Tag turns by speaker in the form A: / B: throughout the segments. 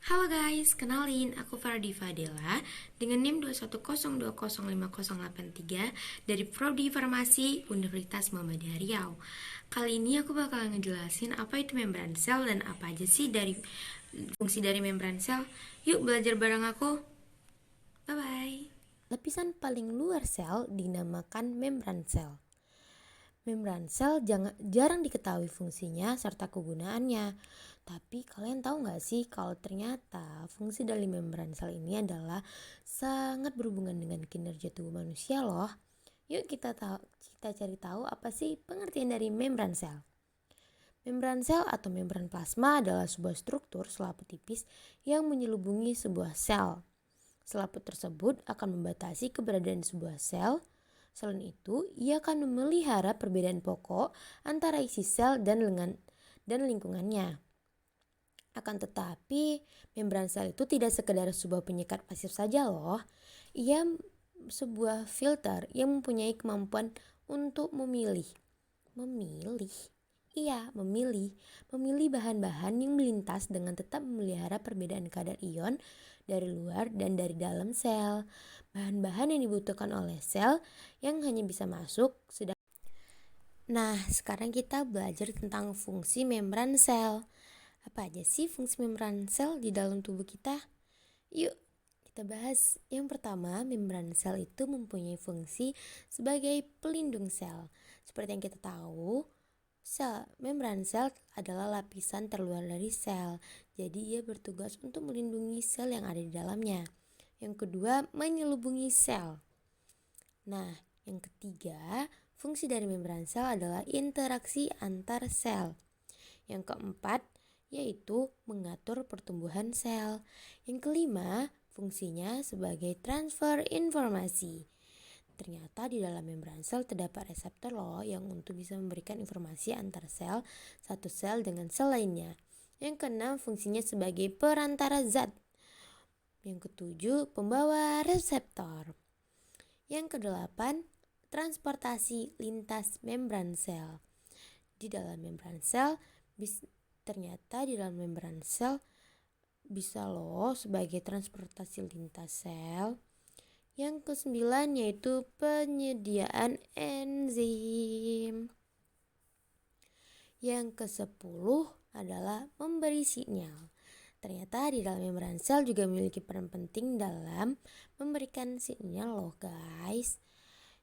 A: Halo guys, kenalin aku Fardi Fadela dengan NIM 210205083 dari Prodi Farmasi Universitas Muhammadiyah Riau. Kali ini aku bakal ngejelasin apa itu membran sel dan apa aja sih fungsi dari membran sel. Yuk belajar bareng aku. Bye bye.
B: Lapisan paling luar sel dinamakan membran sel. Membran sel jarang diketahui fungsinya serta kegunaannya. Tapi kalian tahu nggak sih kalau ternyata fungsi dari membran sel ini adalah sangat berhubungan dengan kinerja tubuh manusia loh. Yuk kita cari tahu apa sih pengertian dari membran sel. Membran sel atau membran plasma adalah sebuah struktur selaput tipis yang menyelubungi sebuah sel. Selaput tersebut akan membatasi keberadaan sebuah sel. Selain itu, ia akan memelihara perbedaan pokok antara isi sel dan lingkungannya. Akan tetapi, membran sel itu tidak sekedar sebuah penyekat pasif saja loh. Ia sebuah filter yang mempunyai kemampuan untuk memilih bahan-bahan yang melintas dengan tetap memelihara perbedaan kadar ion dari luar dan dari dalam sel. Bahan-bahan yang dibutuhkan oleh sel yang hanya bisa masuk. Nah, sekarang kita belajar tentang fungsi membran sel. Apa aja sih fungsi membran sel di dalam tubuh kita? Yuk, kita bahas. Yang pertama, membran sel itu mempunyai fungsi sebagai pelindung sel. Seperti yang kita tahu, membran sel adalah lapisan terluar dari sel, jadi ia bertugas untuk melindungi sel yang ada di dalamnya. Yang kedua, menyelubungi sel. Nah, yang ketiga, fungsi dari membran sel adalah interaksi antar sel. Yang keempat, yaitu mengatur pertumbuhan sel. Yang kelima, fungsinya sebagai transfer informasi. Ternyata di dalam membran sel terdapat reseptor loh yang untuk bisa memberikan informasi antar sel, satu sel dengan sel lainnya. Yang keenam, fungsinya sebagai perantara zat. Yang ketujuh, pembawa reseptor. Yang kedelapan, transportasi lintas membran sel. Ternyata di dalam membran sel bisa loh sebagai transportasi lintas sel. Yang kesembilan yaitu penyediaan enzim. Yang kesepuluh adalah memberi sinyal. Ternyata di dalam membran sel juga memiliki peran penting dalam memberikan sinyal loh guys.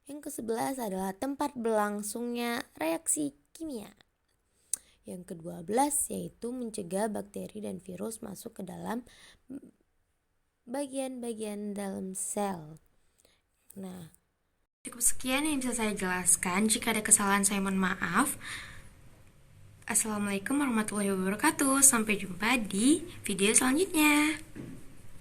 B: Yang ke-11 adalah tempat berlangsungnya reaksi kimia. Yang ke-12 yaitu mencegah bakteri dan virus masuk ke dalam bagian-bagian dalam sel. Nah,
A: Cukup sekian yang bisa saya jelaskan. Jika ada kesalahan saya mohon maaf. Assalamualaikum warahmatullahi wabarakatuh. Sampai jumpa di video selanjutnya.